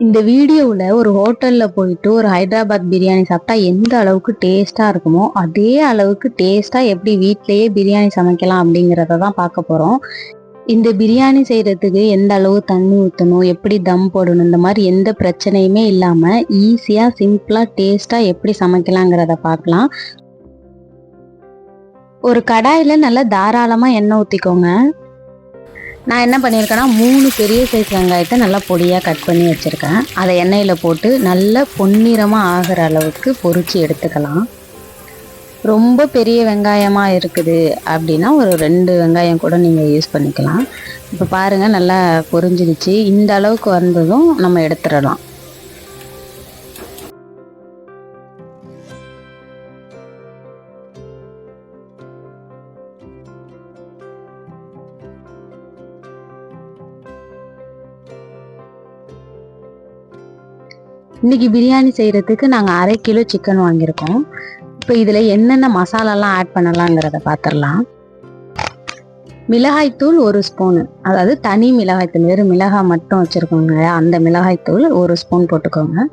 இந்த வீடியோவில் ஒரு ஹோட்டலில் போயிட்டு ஒரு ஹைதராபாத் பிரியாணி சாப்பிட்டா எந்த அளவுக்கு டேஸ்ட்டாக இருக்குமோ அதே அளவுக்கு டேஸ்ட்டாக எப்படி வீட்டிலேயே பிரியாணி சமைக்கலாம் அப்படிங்கிறத தான் பார்க்க போகிறோம். இந்த பிரியாணி செய்கிறதுக்கு எந்த அளவு தண்ணி ஊற்றணும், எப்படி தம் போடணும், இந்த மாதிரி எந்த பிரச்சனையுமே இல்லாமல் ஈஸியாக சிம்பிளாக டேஸ்ட்டாக எப்படி சமைக்கலாங்கிறத பார்க்கலாம். ஒரு கடாயில் நல்லா தாராளமாக எண்ணெய் ஊற்றிக்கோங்க. நான் என்ன பண்ணியிருக்கேன்னா 3 பெரிய சைஸ் வெங்காயத்தை நல்லா பொடியாக கட் பண்ணி வச்சுருக்கேன். அதை எண்ணெயில் போட்டு நல்லா பொன்னிறமாக ஆகிற அளவுக்கு பொரிச்சு எடுத்துக்கலாம். ரொம்ப பெரிய வெங்காயமாக இருக்குது அப்படின்னா ஒரு 2 வெங்காயம் கூட நீங்கள் யூஸ் பண்ணிக்கலாம். இப்போ பாருங்கள் நல்லா பொரிஞ்சிடுச்சு. இந்த அளவுக்கு வந்ததும் நம்ம எடுத்துடலாம். இன்றைக்கி பிரியாணி செய்கிறதுக்கு நாங்கள் 1/2 கிலோ சிக்கன் வாங்கியிருக்கோம். இப்போ இதில் என்னென்ன மசாலாலாம் ஆட் பண்ணலாங்கிறத பார்த்துடலாம். மிளகாய்த்தூள் 1 ஸ்பூனு, அதாவது தனி மிளகாய்த்தூள், வெறும் மிளகாய் மட்டும் வச்சுருக்கோங்க, அந்த மிளகாய்த்தூள் 1 ஸ்பூன் போட்டுக்கோங்க.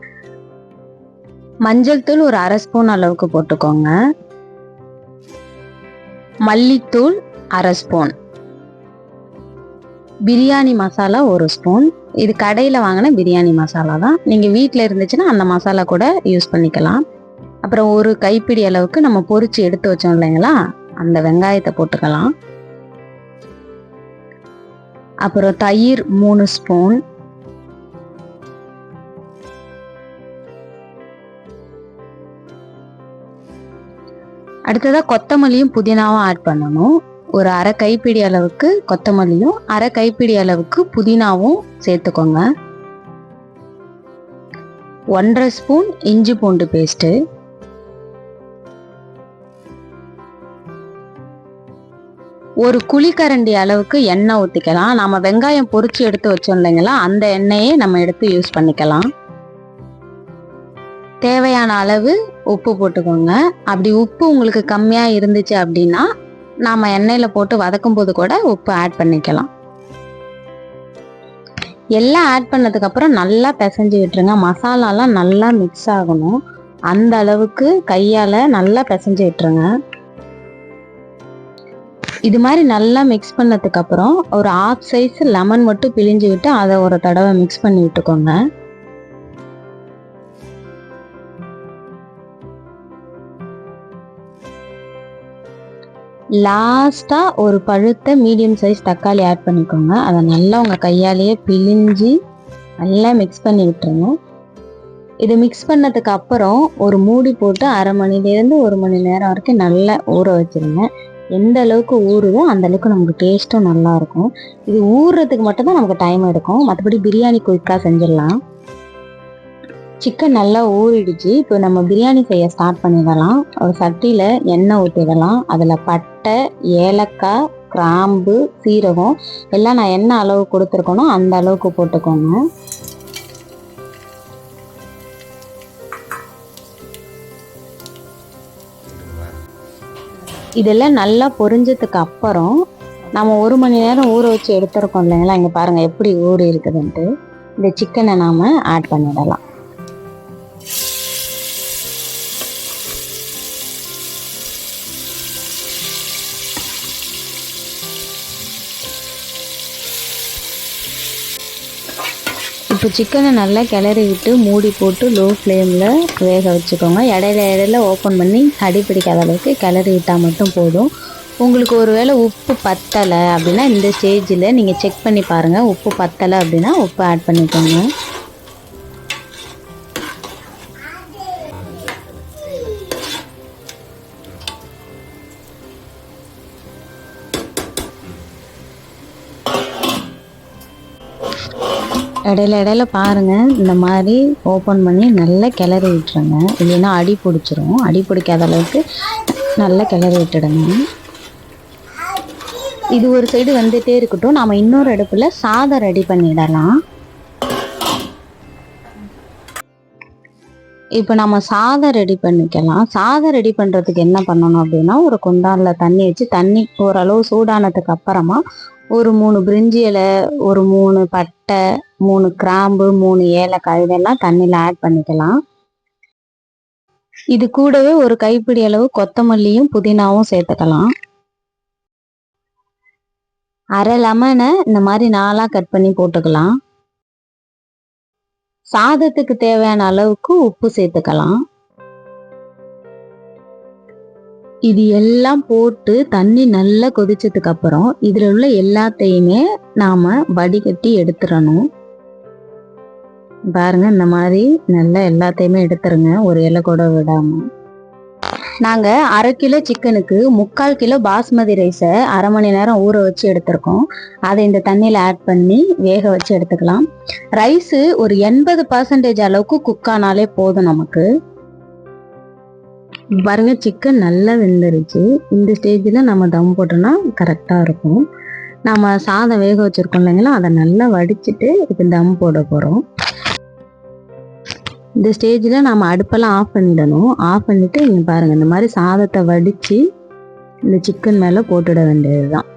மஞ்சள் தூள் ஒரு 1/2 ஸ்பூன் அளவுக்கு போட்டுக்கோங்க. மல்லித்தூள் 1/2 ஸ்பூன். பிரியாணி மசாலா 1 ஸ்பூன். இது கடையில் வாங்கின பிரியாணி மசாலா தான். நீங்கள் வீட்டில் இருந்துச்சுன்னா அந்த மசாலா கூட யூஸ் பண்ணிக்கலாம். அப்புறம் ஒரு கைப்பிடி அளவுக்கு நம்ம பொரிச்சு எடுத்து வச்சோம் இல்லைங்களா, அந்த வெங்காயத்தை போட்டுக்கலாம். அப்புறம் தயிர் 3 ஸ்பூன். அடுத்ததாக கொத்தமல்லியும் புதினாவும் ஆட் பண்ணணும். ஒரு 1/2 கைப்பிடி அளவுக்கு கொத்தமல்லியும் 1/2 கைப்பிடி அளவுக்கு புதினாவும் சேர்த்துக்கோங்க. 1/2 ஸ்பூன் இஞ்சி பூண்டு பேஸ்ட்டு. ஒரு குழிக்கரண்டி அளவுக்கு எண்ணெய் ஊற்றிக்கலாம். நம்ம வெங்காயம் பொரிச்சு எடுத்து வச்சோம் இல்லைங்களா, அந்த எண்ணெயே நம்ம எடுத்து யூஸ் பண்ணிக்கலாம். தேவையான அளவு உப்பு போட்டுக்கோங்க. அப்படி உப்பு உங்களுக்கு கம்மியாக இருந்துச்சு அப்படின்னா நாம் எண்ணெயில் போட்டு வதக்கும் போது கூட உப்பு ஆட் பண்ணிக்கலாம். எல்லாம் ஆட் பண்ணதுக்கப்புறம் நல்லா பிசைஞ்சு விட்டுருங்க. மசாலாலாம் நல்லா மிக்ஸ் ஆகணும். அந்த அளவுக்கு கையால் நல்லா பிசைஞ்சு விட்டுருங்க. இது மாதிரி நல்லா மிக்ஸ் பண்ணதுக்கப்புறம் ஒரு 1/2 சைஸ் லெமன் மட்டும் பிழிஞ்சு விட்டு அதை ஒரு தடவை மிக்ஸ் பண்ணி விட்டுக்கோங்க. லாஸ்ட்டாக ஒரு பழுத்த மீடியம் சைஸ் தக்காளி ஆட் பண்ணிக்கோங்க. அதை நல்லா உங்கள் கையாலேயே பிழிஞ்சு நல்லா மிக்ஸ் பண்ணி விட்டுருங்க. இது மிக்ஸ் பண்ணதுக்கு அப்புறம் ஒரு மூடி போட்டு 1/2 மணிலேருந்து 1 மணி நேரம் வரைக்கும் நல்லா ஊற வச்சுருங்க. எந்த அளவுக்கு ஊறுதோ அந்த அளவுக்கு நமக்கு டேஸ்ட்டும் நல்லாயிருக்கும். இது ஊறுறதுக்கு மட்டும்தான் நமக்கு டைம் எடுக்கும், மற்றபடி பிரியாணி குயிக்காக செஞ்சிடலாம். சிக்கன் நல்லா ஊறிடுச்சு. இப்போ நம்ம பிரியாணி செய்ய ஸ்டார்ட் பண்ணிடலாம். ஒரு சட்டியில் எண்ணெய் ஊற்றிடலாம். அதில் பட்டை, ஏலக்காய், கிராம்பு, சீரகம் எல்லாம் நான் என்ன அளவு கொடுத்துருக்கேனோ அந்த அளவுக்கு போட்டுக்கோங்க. இதெல்லாம் நல்லா பொரிஞ்சதுக்கு அப்புறம் நம்ம 1 மணி நேரம் ஊற வச்சு எடுத்துருக்கோம் இல்லைங்களா, இங்கே பாருங்கள் எப்படி ஊறி இருக்குதுன்ட்டு. இந்த சிக்கனை நாம் ஆட் பண்ணிடலாம். இப்போ சிக்கனை நல்லா கிளறி விட்டு மூடி போட்டு லோ ஃப்ளேமில் வேக வச்சுக்கோங்க. இடையில ஓப்பன் பண்ணி அடி பிடிக்காத அளவுக்கு கிளறி விட்டால் மட்டும் போதும். உங்களுக்கு ஒரு வேளை உப்பு பத்தலை அப்படின்னா இந்த ஸ்டேஜில் நீங்கள் செக் பண்ணி பாருங்கள். உப்பு பத்தலை அப்படின்னா உப்பு ஆட் பண்ணிக்கோங்க. இடையில பாருங்கள், இந்த மாதிரி ஓப்பன் பண்ணி நல்லா கிளறி விட்டுருங்க. இல்லைன்னா அடி பிடிச்சிரும். அடி பிடிக்காத அளவுக்கு நல்லா கிளறி விட்டுடுங்க. இது ஒரு சைடு வந்துட்டே இருக்கட்டும். நாம் இன்னொரு அடுப்பில் சாதம் ரெடி பண்ணிடலாம். இப்போ நம்ம சாதம் ரெடி பண்ணிக்கலாம். சாதம் ரெடி பண்ணுறதுக்கு என்ன பண்ணணும் அப்படின்னா, ஒரு குண்டானில் தண்ணி வச்சு தண்ணி ஓரளவு சூடானதுக்கு அப்புறமா ஒரு 3 பிரிஞ்சி இலை, ஒரு 3 பட்டை, 3 கிராம்பு, 3 ஏலக்காய் இதெல்லாம் தண்ணியில் ஆட் பண்ணிக்கலாம். இது கூடவே ஒரு கைப்பிடி அளவு கொத்தமல்லியும் புதினாவும் சேர்த்துக்கலாம். அரை லெமனை இந்த மாதிரி 4ஆ கட் பண்ணி போட்டுக்கலாம். சாதத்துக்கு தேவையான அளவுக்கு உப்பு சேர்த்துக்கலாம். இது எல்லாம் போட்டு தண்ணி நல்லா கொதிச்சதுக்கு அப்புறம் இதுல உள்ள எல்லாத்தையுமே நாம வடிகட்டி எடுத்துடணும். பாருங்க, இந்த மாதிரி நல்லா எல்லாத்தையுமே எடுத்துருங்க, ஒரு இலை கூட விடாம. நாங்க 1/2 கிலோ சிக்கனுக்கு 3/4 கிலோ பாஸ்மதி ரைஸை 1/2 மணி நேரம் ஊற வச்சு எடுத்திருக்கோம். அதை இந்த தண்ணியில் ஆட் பண்ணி வேக வச்சு எடுத்துக்கலாம். ரைஸு ஒரு 80% அளவுக்கு குக் ஆனாலே போதும் நமக்கு. பாருங்க, சிக்கன் நல்லா வெந்துருச்சு. இந்த ஸ்டேஜில் நம்ம தம் போட்டோம்னா கரெக்டாக இருக்கும். நம்ம சாதம் வேக வச்சுருக்கோம் இல்லைங்களா, அதை நல்லா வடிச்சிட்டு இப்போ தம் போட போகிறோம். இந்த ஸ்டேஜில் நம்ம அடுப்பெல்லாம் ஆஃப் பண்ணிடணும். ஆஃப் பண்ணிவிட்டு இங்கே பாருங்கள், இந்த மாதிரி சாதத்தை வடித்து இந்த சிக்கன் மேலே போட்டுட வேண்டியது தான்.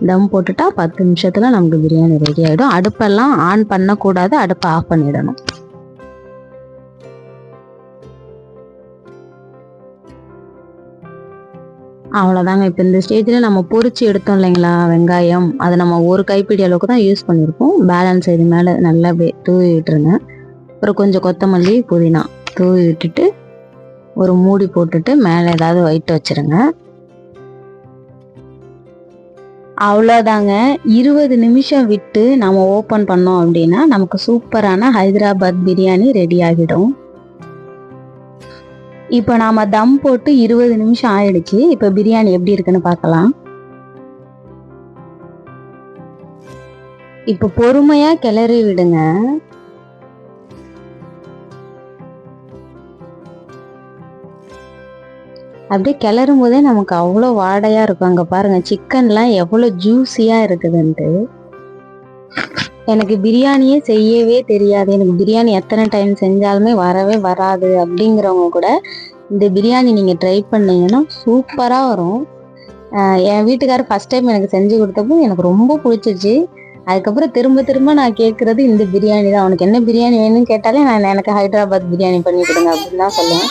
தம் போட்டுட்டா 10 நிமிஷத்தில் நமக்கு பிரியாணி ரெடி ஆகிடும். அடுப்பெல்லாம் ஆன் பண்ணக்கூடாது, அடுப்பை ஆஃப் பண்ணிடணும். அவ்வளோதாங்க. இப்போ இந்த ஸ்டேஜில் நம்ம பொரிச்சு எடுத்தோம் இல்லைங்களா வெங்காயம், அதை நம்ம ஒரு கைப்பிடி அளவுக்கு தான் யூஸ் பண்ணியிருக்கோம். பேலன்ஸ் இது மேலே நல்லா தூவி விட்டுருங்க. அப்புறம் கொஞ்சம் கொத்தமல்லி, புதினா தூவி விட்டுட்டு ஒரு மூடி போட்டுட்டு மேலே ஏதாவது வைட்டு வச்சுருங்க. அவ்வளோதாங்க. 20 நிமிஷம் விட்டு நம்ம ஓப்பன் பண்ணோம் அப்படின்னா நமக்கு சூப்பரான ஹைதராபாத் பிரியாணி ரெடி ஆகிடும். இப்போ நாம தம் போட்டு 20 நிமிஷம் ஆயிடுச்சு. இப்போ பிரியாணி எப்படி இருக்குன்னு பார்க்கலாம். இப்போ பொறுமையா கிளறி விடுங்க. அப்படியே கிளறும் போதே நமக்கு அவ்வளோ வாடையா இருக்கும். அங்கே பாருங்க, சிக்கன்லாம் எவ்வளோ ஜூஸியா இருக்குதுன்ட்டு. எனக்கு பிரியாணியே செய்யவே தெரியாது, எனக்கு பிரியாணி எத்தனை டைம் செஞ்சாலுமே வரவே வராது அப்படிங்கிறவங்க கூட இந்த பிரியாணி நீங்கள் ட்ரை பண்ணீங்கன்னா சூப்பராக வரும். என் வீட்டுக்காரர் ஃபஸ்ட் டைம் எனக்கு செஞ்சு கொடுத்தப்போ எனக்கு ரொம்ப பிடிச்சிச்சு. அதுக்கப்புறம் திரும்ப திரும்ப நான் கேட்குறது இந்த பிரியாணி தான். அவனுக்கு என்ன பிரியாணி வேணும்னு கேட்டாலே நான் எனக்கு ஹைதராபாத் பிரியாணி பண்ணி கொடுங்க அப்படின்னு தான் சொல்லுவேன்.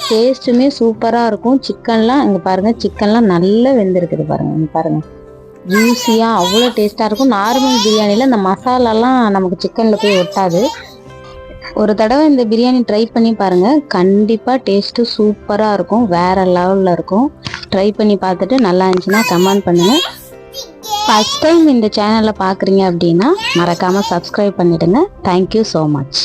டேஸ்ட்டுமே சூப்பராக இருக்கும். சிக்கன்லாம் இங்கே பாருங்கள், சிக்கன்லாம் நல்லா வெந்திருக்குது பாருங்கள். இங்கே பாருங்கள், ஜூஸியாக அவ்வளோ டேஸ்ட்டாக இருக்கும். நார்மல் பிரியாணியில் இந்த மசாலாலாம் நமக்கு சிக்கனில் போய் ஒட்டாது. ஒரு தடவை இந்த பிரியாணி ட்ரை பண்ணி பாருங்கள், கண்டிப்பாக டேஸ்ட்டு சூப்பராக இருக்கும், வேறு லெவலில் இருக்கும். ட்ரை பண்ணி பார்த்துட்டு நல்லா இருந்துச்சுன்னா கமெண்ட் பண்ணுங்கள். ஃபஸ்ட் டைம் இந்த சேனலை பார்க்குறீங்க அப்படின்னா மறக்காமல் சப்ஸ்கிரைப் பண்ணிவிடுங்க. Thank you so much.